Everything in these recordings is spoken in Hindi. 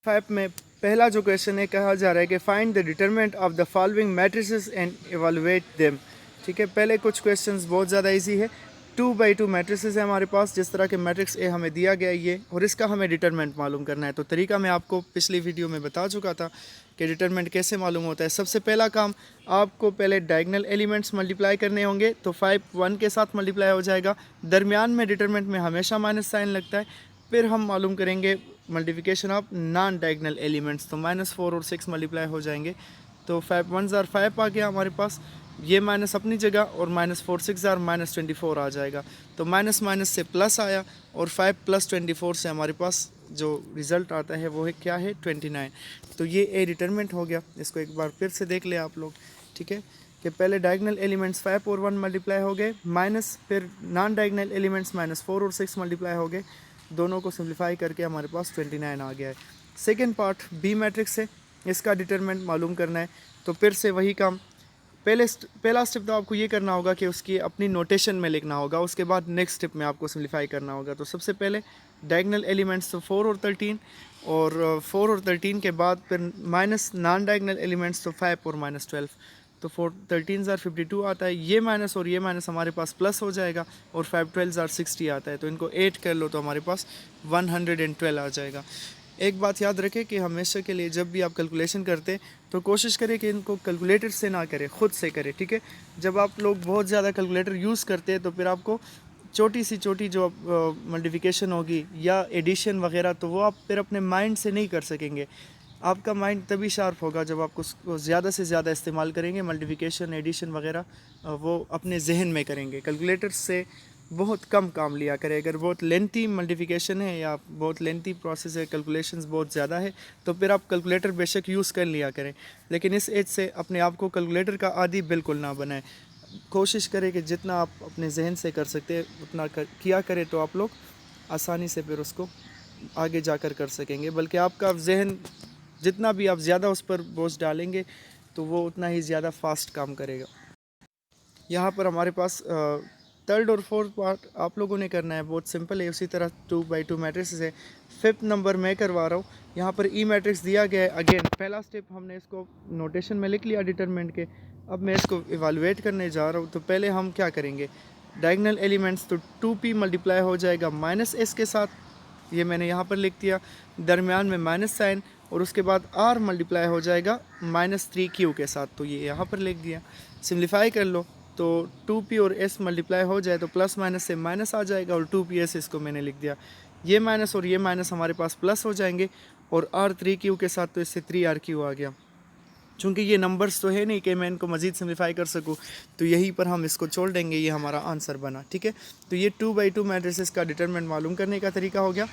5 में पहला जो क्वेश्चन है, कहा जा रहा है कि find the determinant of the following matrices and evaluate them. ठीक है, पहले कुछ क्वेश्चंस बहुत ज़्यादा इजी है। 2x2 मैट्रिसेस है हमारे पास, जिस तरह के मैट्रिक्स ए हमें दिया गया है ये, और इसका हमें डिटरमिनेंट मालूम करना है। तो तरीका मैं आपको पिछली वीडियो में बता चुका था कि डिटरमिनेंट कैसे मालूम होता है। सबसे पहला काम, आपको पहले डायगोनल एलिमेंट्स मल्टीप्लाई करने होंगे। तो 5 1 के साथ मल्टीप्लाई हो जाएगा। दरमियान में डिटरमिनेंट में हमेशा माइनस साइन लगता है। फिर हम मालूम करेंगे multiplication of non diagonal elements, तो -4 और 6 मल्टीप्लाई हो जाएंगे। तो 5 1 ज़ार 5 आ गया हमारे पास, ये माइनस अपनी जगह, और -4 6 ज़ार -24 आ जाएगा। तो माइनस माइनस से प्लस आया, और 5 + 24 से हमारे पास जो रिज़ल्ट आता है वो है क्या है, 29। तो ये ए डिटरमिनेंट हो गया। इसको एक बार फिर से देख ले आप लोग। ठीक है, कि पहले डायगोनल एलिमेंट्स 5 और 1 मल्टीप्लाई हो गए, माइनस फिर नॉन डायगोनल एलिमेंट्स -4 और 6 मल्टीप्लाई हो गए। दोनों को सिंप्लीफाई करके हमारे पास 29 आ गया है। सेकेंड पार्ट बी मैट्रिक्स है, इसका डिटरमिनेंट मालूम करना है। तो फिर से वही काम, पहला स्टेप तो आपको ये करना होगा कि उसकी अपनी नोटेशन में लिखना होगा। उसके बाद नेक्स्ट स्टेप में आपको सिंप्लीफाई करना होगा। तो सबसे पहले डायगोनल एलिमेंट्स तो 4 और 13, और 4 और 13 के बाद फिर माइनस नॉन डायगोनल एलिमेंट्स तो 5 और -12। तो 4 13 ज़ार 52 आता है। ये माइनस और ये माइनस हमारे पास प्लस हो जाएगा, और 5 12 ज़ार 60 आता है। तो इनको 8 कर लो तो हमारे पास 112 आ जाएगा। एक बात याद रखें कि हमेशा के लिए जब भी आप कैलकुलेशन करते तो कोशिश करें कि इनको कैलकुलेटर से ना करें, ख़ुद से करें। ठीक है, जब आप लोग बहुत ज़्यादा कैलकुलेटर यूज़ करते हैं तो फिर आपको छोटी सी छोटी जो मल्टीप्लिकेशन होगी या एडिशन वगैरह, तो वो आप फिर अपने माइंड से नहीं कर सकेंगे। आपका माइंड तभी शार्प होगा जब आप उसको ज़्यादा से ज़्यादा इस्तेमाल करेंगे। मल्टीप्लिकेशन एडिशन वगैरह वो अपने जहन में करेंगे। कैलकुलेटर से बहुत कम काम लिया करें। अगर बहुत लेंथी मल्टीप्लिकेशन है या बहुत लेंथी प्रोसेस है, कैलकुलेशंस बहुत ज़्यादा है, तो फिर आप कैलकुलेटर बेशक यूज़ कर लिया करें। लेकिन इस एज से अपने आप को कैलकुलेटर का आदी बिल्कुल ना बनाएं। कोशिश करें कि जितना आप अपने जहन से कर सकते हैं उतना किया करें, तो आप लोग आसानी से फिर उसको आगे जाकर कर सकेंगे। बल्कि आपका जहन जितना भी आप ज़्यादा उस पर बोझ डालेंगे तो वो उतना ही ज़्यादा फास्ट काम करेगा। यहाँ पर हमारे पास थर्ड और फोर्थ पार्ट आप लोगों ने करना है, बहुत सिंपल है। उसी तरह 2x2 मैट्रिक्स है। फिफ्थ नंबर मैं करवा रहा हूँ। यहाँ पर ई मैट्रिक्स दिया गया है। अगेन पहला स्टेप हमने इसको नोटेशन में लिख लिया डिटरमिनेंट के। अब मैं इसको इवालुएट करने जा रहा हूँ। तो पहले हम क्या करेंगे, डायगोनल एलिमेंट्स तो 2p मल्टीप्लाई हो जाएगा -s के साथ, ये मैंने यहाँ पर लिख दिया। दरमियान में माइनस साइन, और उसके बाद r मल्टीप्लाई हो जाएगा -3q के साथ, तो ये यहाँ पर लिख दिया। सिम्प्लीफाई कर लो तो 2p और s मल्टीप्लाई हो जाए तो प्लस माइनस से माइनस आ जाएगा, और 2ps इसको मैंने लिख दिया। ये माइनस और ये माइनस हमारे पास प्लस हो जाएंगे, और r3q के साथ तो इससे 3rq आ गया। चूँकि ये नंबर्स तो है नहीं कि मैं इनको मज़ीद सिम्प्लीफाई कर सकूँ, तो यहीं पर हम इसको छोड़ देंगे। ये हमारा आंसर बना। ठीक है, तो ये 2x2 मैट्रिसेस का डिटरमिनेंट मालूम करने का तरीका हो गया।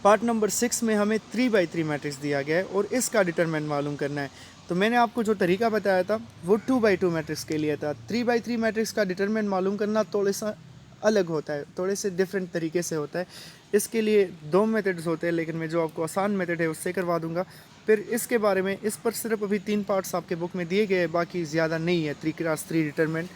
पार्ट नंबर 6 में हमें 3x3 मैट्रिक्स दिया गया है और इसका डिटरमिनेंट मालूम करना है। तो मैंने आपको जो तरीका बताया था वो 2x2 मैट्रिक्स के लिए था। 3x3 मैट्रिक्स का डिटरमिनेंट मालूम करना थोड़ा सा अलग होता है, थोड़े से डिफरेंट तरीके से होता है। इसके लिए 2 मेथड्स होते हैं, लेकिन मैं जो आपको आसान मेथड है उससे करवा दूंगा। फिर इसके बारे में, इस पर सिर्फ अभी 3 पार्ट्स आपके बुक में दिए गए हैं, बाकी ज़्यादा नहीं है 3x3 डिटरमिनेंट।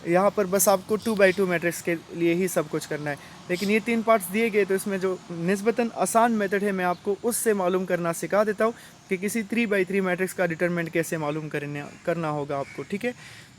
यहाँ पर बस आपको 2x2 मैट्रिक्स के लिए ही सब कुछ करना है। लेकिन ये 3 पार्ट्स दिए गए, तो इसमें जो निस्बतन आसान मेथड है मैं आपको उससे मालूम करना सिखा देता हूँ कि किसी 3x3 मैट्रिक्स का डिटरमिनेंट कैसे मालूम करना होगा आपको। ठीक है,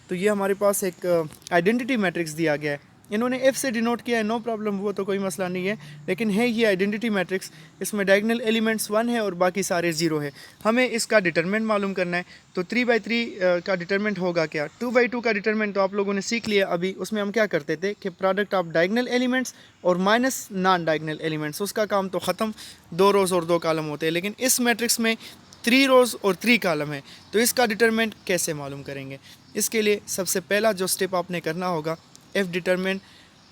तो ये हमारे पास एक आइडेंटिटी मैट्रिक्स दिया गया है। इन्होंने F से डिनोट किया है, नो प्रॉब्लम, वो तो कोई मसला नहीं है। लेकिन है ये आइडेंटिटी मैट्रिक्स, इसमें डायगोनल एलिमेंट्स 1 है और बाकी सारे 0 है। हमें इसका डिटरमिनेंट मालूम करना है। तो 3x3 का डिटरमिनेंट होगा क्या। 2x2 का डिटरमिनेंट तो आप लोगों ने सीख लिया अभी। उसमें हम क्या करते थे कि प्रोडक्ट ऑफ डायगोनल एलिमेंट्स और माइनस नॉन डायगोनल एलिमेंट्स, उसका काम तो ख़त्म। 2 रोज़ और 2 कॉलम होते हैं। लेकिन इस मैट्रिक्स में 3 रोज़ और 3 कॉलम है, तो इसका डिटरमिनेंट कैसे मालूम करेंगे। इसके लिए सबसे पहला जो स्टेप आपने करना होगा, एफ डिटरमिनेंट।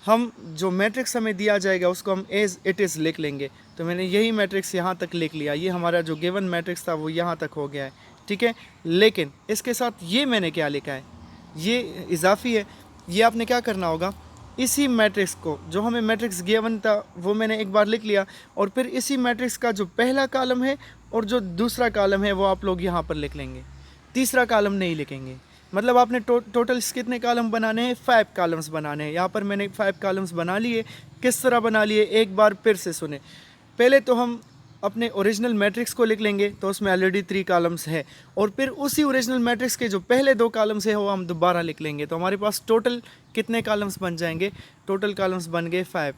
हम जो मैट्रिक्स हमें दिया जाएगा उसको हम एज इट इज़ लिख लेंगे। तो मैंने यही मैट्रिक्स यहाँ तक लिख लिया। ये हमारा जो गिवन मैट्रिक्स था वो यहाँ तक हो गया है। ठीक है, लेकिन इसके साथ ये मैंने क्या लिखा है, ये इजाफी है। ये आपने क्या करना होगा, इसी मैट्रिक्स को, जो हमें मैट्रिक्स गिवन था वो मैंने एक बार लिख लिया, और फिर इसी मैट्रिक्स का जो पहला कॉलम है और जो दूसरा कॉलम है वो आप लोग यहाँ पर लिख लेंगे। तीसरा कॉलम नहीं लिखेंगे। मतलब आपने टोटल कितने कॉलम बनाने हैं, 5 कॉलम्स बनाने हैं। यहाँ पर मैंने 5 कॉलम्स बना लिए। किस तरह बना लिए, एक बार फिर से सुने। पहले तो हम अपने ओरिजिनल मैट्रिक्स को लिख लेंगे तो उसमें ऑलरेडी 3 कॉलम्स है, और फिर उसी ओरिजिनल मैट्रिक्स के जो पहले 2 कॉलम्स है वो हम दोबारा लिख लेंगे, तो हमारे पास टोटल कितने कॉलम्स बन जाएंगे? टोटल कॉलम्स बन गए 5।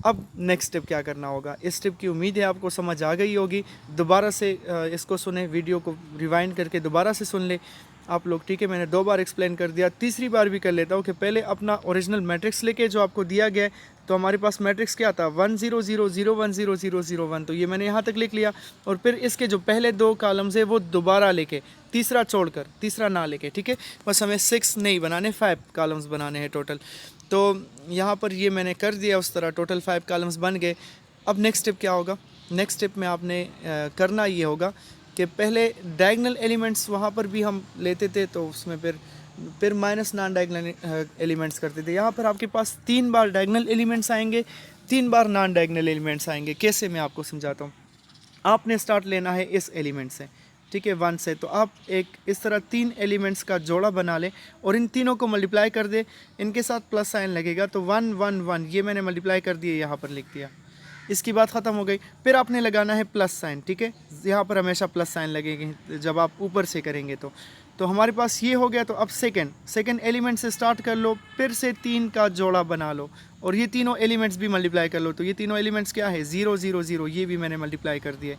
अब नेक्स्ट स्टेप क्या करना होगा? इस स्टेप की उम्मीद है आपको समझ आ गई होगी। दोबारा से इसको सुने, वीडियो को रिवाइंड करके दोबारा से सुन ले आप लोग, ठीक है? मैंने 2 बार एक्सप्लेन कर दिया, तीसरी बार भी कर लेता हूँ कि पहले अपना ओरिजिनल मैट्रिक्स लेके जो आपको दिया गया है, तो हमारे पास मैट्रिक्स क्या था? 1 0 0 0 1 0 0 0 1, तो ये मैंने यहाँ तक लिख लिया। और फिर इसके जो पहले 2 कॉलम्स है वो दोबारा लेके, तीसरा छोड़कर, तीसरा ना लेके, ठीक है? बस हमें 6 नहीं बनाने, 5 कॉलम्स बनाने हैं टोटल। तो यहाँ पर ये मैंने कर दिया उस तरह, टोटल 5 कॉलम्स बन गए। अब नेक्स्ट स्टेप क्या होगा? नेक्स्ट स्टेप में आपने करना ये होगा कि पहले डायगोनल एलिमेंट्स वहाँ पर भी हम लेते थे, तो उसमें फिर माइनस नॉन डायगोनल एलिमेंट्स करते थे। यहाँ पर आपके पास 3 बार डायगोनल एलिमेंट्स आएंगे, 3 बार नॉन डायगोनल एलिमेंट्स आएंगे। कैसे, मैं आपको समझाता हूँ। आपने स्टार्ट लेना है इस एलिमेंट से, ठीक है, 1 से, तो आप एक इस तरह 3 एलिमेंट्स का जोड़ा बना लें और इन तीनों को मल्टीप्लाई कर दे, इनके साथ प्लस साइन लगेगा, तो 1 1 1 ये मैंने मल्टीप्लाई कर दिए, यहाँ पर लिख दिया। इसकी बात ख़त्म हो गई। फिर आपने लगाना है प्लस साइन, ठीक है? यहाँ पर हमेशा प्लस साइन लगेगी जब आप ऊपर से करेंगे तो हमारे पास ये हो गया। तो अब सेकंड एलिमेंट से स्टार्ट कर लो, फिर से 3 का जोड़ा बना लो और ये तीनों एलिमेंट्स भी मल्टीप्लाई कर लो। तो ये तीनों एलिमेंट्स क्या है? 0 0 0, ये भी मैंने मल्टीप्लाई कर दिए।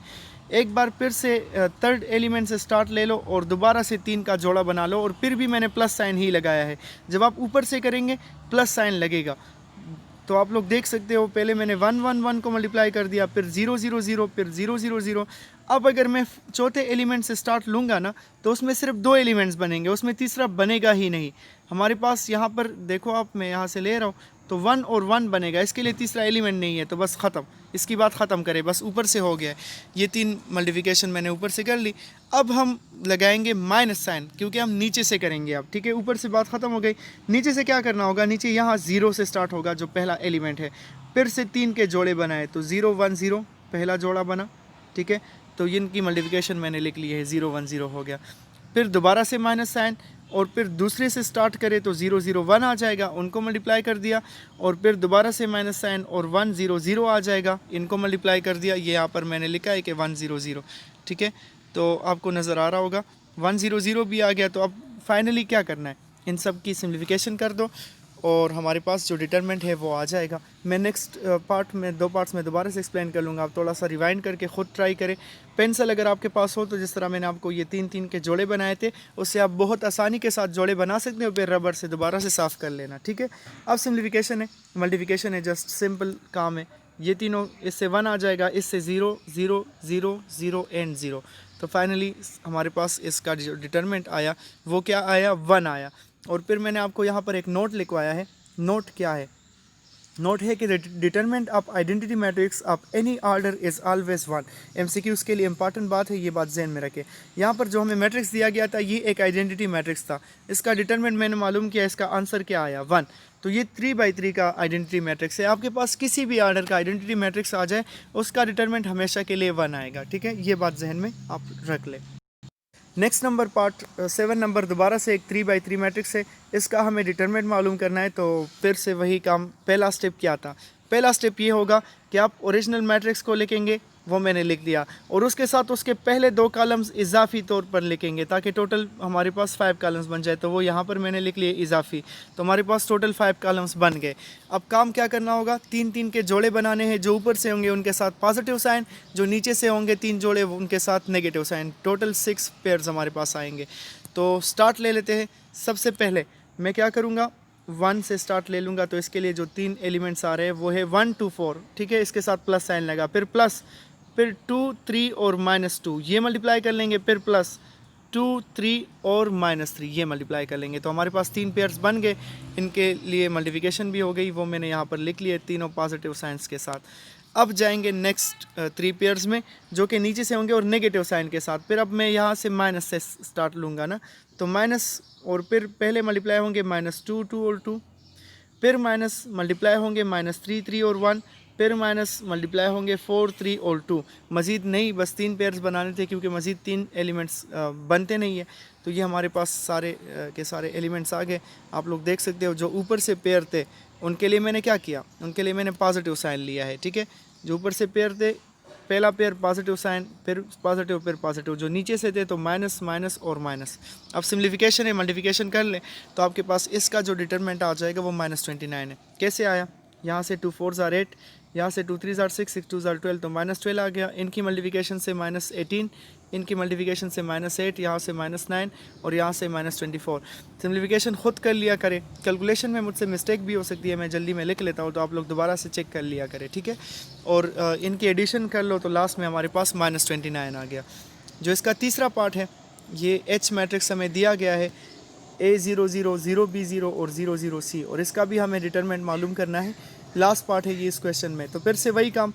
एक बार फिर से थर्ड एलिमेंट से स्टार्ट ले लो और दोबारा से 3 का जोड़ा बना लो, और फिर भी मैंने प्लस साइन ही लगाया है। जब आप ऊपर से करेंगे प्लस साइन लगेगा, तो आप लोग देख सकते हो, पहले मैंने 1 1 1 को मल्टीप्लाई कर दिया, फिर 0 0 0, फिर 0 0 0। अब अगर मैं चौथे एलिमेंट से स्टार्ट लूँगा ना, तो उसमें सिर्फ 2 एलिमेंट्स बनेंगे, उसमें तीसरा बनेगा ही नहीं। हमारे पास यहाँ पर देखो आप, मैं यहाँ से ले रहा हूँ, तो 1 और 1 बनेगा, इसके लिए तीसरा एलिमेंट नहीं है, तो बस ख़त्म, इसकी बात ख़त्म करें, बस ऊपर से हो गया है। ये 3 मल्टीप्लिकेशन मैंने ऊपर से कर ली। अब हम लगाएंगे माइनस साइन, क्योंकि हम नीचे से करेंगे अब, ठीक है? ऊपर से बात ख़त्म हो गई। नीचे से क्या करना होगा? नीचे यहाँ 0 से स्टार्ट होगा, जो पहला एलिमेंट है, फिर से 3 के जोड़े बनाए, तो 0 1 0 पहला जोड़ा बना, ठीक है? तो इनकी मल्टीप्लिकेशन मैंने लिख ली है, 0 1 0 हो गया। फिर दोबारा से माइनस साइन, और फिर दूसरे से स्टार्ट करें तो 0 0 1 आ जाएगा, उनको मल्टीप्लाई कर दिया, और फिर दोबारा से माइनस साइन और 1 0 0 आ जाएगा, इनको मल्टीप्लाई कर दिया। ये यहाँ पर मैंने लिखा है कि 1 0 0, ठीक है? तो आपको नज़र आ रहा होगा 1 0 0 भी आ गया। तो अब फाइनली क्या करना है? इन सब की सिम्प्लिफिकेशन कर दो और हमारे पास जो डिटरमिनेंट है वो आ जाएगा। मैं नेक्स्ट पार्ट में 2 पार्ट्स में दोबारा से एक्सप्लेन कर लूँगा, आप थोड़ा सा रिवाइंड करके ख़ुद ट्राई करें। पेंसिल अगर आपके पास हो तो जिस तरह मैंने आपको ये 3 के जोड़े बनाए थे, उससे आप बहुत आसानी के साथ जोड़े बना सकते हो, फिर रबर से दोबारा से साफ़ कर लेना, ठीक है? अब सिम्प्लिफिकेशन है, मल्टीप्लिकेशन है, जस्ट सिंपल काम है। ये तीनों, इससे 1 आ जाएगा, इससे 0 0 0 0 एंड 0। तो फाइनली हमारे पास इसका जो डिटरमिनेंट आया वो क्या आया? 1 आया। और फिर मैंने आपको यहाँ पर एक नोट लिखवाया है। नोट क्या है? नोट है कि determinant of identity matrix of any order is always 1। MCQs के लिए इंपॉर्टेंट बात है, ये बात ज़हन में रखें। यहाँ पर जो हमें मैट्रिक्स दिया गया था, ये एक आइडेंटिटी मैट्रिक्स था, इसका डिटरमिनेंट मैंने मालूम किया, इसका आंसर क्या आया? 1। तो ये 3/3 का आइडेंटिटी मैट्रिक्स है। आपके पास किसी भी ऑर्डर का आइडेंटिटी मैट्रिक्स आ जाए, उसका डिटरमिनेंट हमेशा के लिए 1 आएगा, ठीक है? ये बात जहन में आप रख लें। नेक्स्ट नंबर पार्ट 7 नंबर, दोबारा से एक 3/3 मैट्रिक्स है, इसका हमें डिटरमिनेंट मालूम करना है। तो फिर से वही काम, पहला स्टेप क्या था? पहला स्टेप ये होगा कि आप ओरिजिनल मैट्रिक्स को लिखेंगे, वो मैंने लिख दिया, और उसके साथ उसके पहले 2 कॉलम्स इजाफी तौर पर लिखेंगे, ताकि टोटल हमारे पास 5 कॉलम्स बन जाए। तो वो यहाँ पर मैंने लिख लिए इजाफी, तो हमारे पास टोटल 5 कॉलम्स बन गए। अब काम क्या करना होगा? 3 के जोड़े बनाने हैं, जो ऊपर से होंगे उनके साथ पॉजिटिव साइन, जो नीचे से होंगे 3 जोड़े उनके साथ नेगेटिव साइन। टोटल 6 पेयर्स हमारे पास आएंगे। तो स्टार्ट ले लेते हैं। सबसे पहले मैं क्या करूँगा? 1 से स्टार्ट ले लूँगा, तो इसके लिए जो 3 एलिमेंट्स आ रहे हैं वो है 1 2 4, ठीक है? इसके साथ प्लस साइन लगा, फिर प्लस, फिर 2 3 और -2, ये मल्टीप्लाई कर लेंगे, फिर प्लस 2 3 और -3, ये मल्टीप्लाई कर लेंगे। तो हमारे पास 3 पेयर्स बन गए, इनके लिए मल्टीप्लिकेशन भी हो गई, वो मैंने यहाँ पर लिख लिए, तीनों पॉजिटिव साइंस के साथ। अब जाएंगे नेक्स्ट 3 पेयर्स में, जो कि नीचे से होंगे और नेगेटिव साइन के साथ। फिर अब मैं यहाँ से माइनस से स्टार्ट लूँगा ना, तो माइनस, और फिर पहले मल्टीप्लाई होंगे -2 2 और 2, फिर माइनस मल्टीप्लाई होंगे -3 3 और 1, फिर माइनस मल्टीप्लाई होंगे 4 3 और 2। मज़ीद नहीं, बस 3 पेयर्स बनाने थे, क्योंकि मज़ीद 3 एलिमेंट्स बनते नहीं है। तो ये हमारे पास सारे के सारे एलिमेंट्स आ गए। आप लोग देख सकते हो, जो ऊपर से पेयर थे उनके लिए मैंने क्या किया? उनके लिए मैंने पॉजिटिव साइन लिया है, ठीक है? जो ऊपर से पेयर थे पहला पेयर पॉजिटिव साइन, फिर पॉजिटिव, जो नीचे से थे तो माइनस माइनस और माइनस। अब सिम्प्लिफिकेशन है, मल्टीप्लिकेशन कर लें तो आपके पास इसका जो डिटरमिनेंट आ जाएगा वो -29 है। कैसे आया? यहाँ से 2 4s are 8, यहाँ से 2 3s are 6, 6 2s are 12, तो -12 आ गया। इनकी मल्टीप्लिकेशन से -18, इनकी मल्टीप्लिकेशन से -8, यहाँ से -9 और यहाँ से -24। सिम्प्लिफिकेशन खुद कर लिया करें, कैलकुलेशन में मुझसे मिस्टेक भी हो सकती है, मैं जल्दी में लिख लेता हूँ, तो आप लोग दोबारा से चेक कर लिया करें, ठीक है। और इनकी एडिशन कर लो तो लास्ट में हमारे पास -29 आ गया। जो इसका तीसरा पार्ट है, ये H मैट्रिक्स हमें दिया गया है A0 0 0 B 0 और 0 0 C, और इसका भी हमें डिटरमिनेंट मालूम करना है। लास्ट पार्ट है ये इस क्वेश्चन में। तो फिर से वही काम,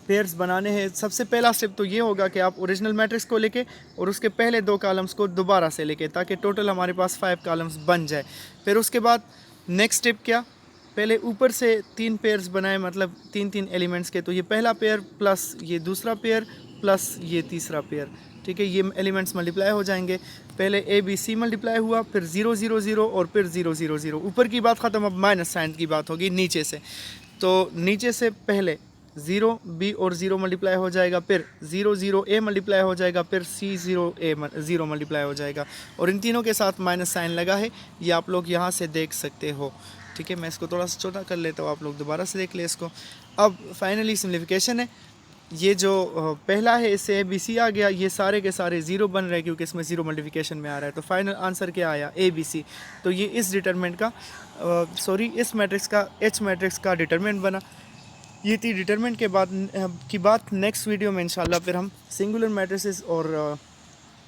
पेयर्स बनाने हैं। सबसे पहला स्टेप तो ये होगा कि आप ओरिजिनल मैट्रिक्स को लेके और उसके पहले 2 कॉलम्स को दोबारा से लेके, ताकि टोटल हमारे पास 5 कॉलम्स बन जाए। फिर उसके बाद नेक्स्ट स्टेप क्या, पहले ऊपर से 3 पेयर्स बनाए, मतलब 3 एलिमेंट्स के। तो ये पहला पेयर प्लस ये दूसरा पेयर प्लस ये तीसरा पेयर, ठीक है। ये एलिमेंट्स मल्टीप्लाई हो जाएंगे। पहले ए बी सी मल्टीप्लाई हुआ, फिर 0 0 0 और फिर 0 0 0। ऊपर की बात ख़त्म, अब माइनस साइन की बात होगी नीचे से। तो नीचे से पहले 0 B और 0 मल्टीप्लाई हो जाएगा, फिर 0 0 A मल्टीप्लाई हो जाएगा, फिर C 0 A 0 मल्टीप्लाई हो जाएगा, और इन तीनों के साथ माइनस साइन लगा है, ये आप लोग यहाँ से देख सकते हो, ठीक है। मैं इसको थोड़ा सा छोटा कर लेता हूँ, आप लोग दोबारा से देख ले इसको। अब फाइनली सिम्प्लिफिकेशन है, ये जो पहला है इससे ABC आ गया, ये सारे के सारे 0 बन रहे हैं क्योंकि इसमें 0 मल्टीप्लिकेशन में आ रहा है। तो फाइनल आंसर क्या आया? ABC। तो ये इस डिटरमिनेंट का इस मैट्रिक्स का H मैट्रिक्स का डिटरमिनेंट बना। ये थी डिटरमिनेंट के बाद की बात। नेक्स्ट वीडियो में इंशाल्लाह फिर हम सिंगुलर मैट्रिसेस और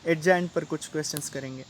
एडजॉइंट पर कुछ क्वेश्चंस करेंगे।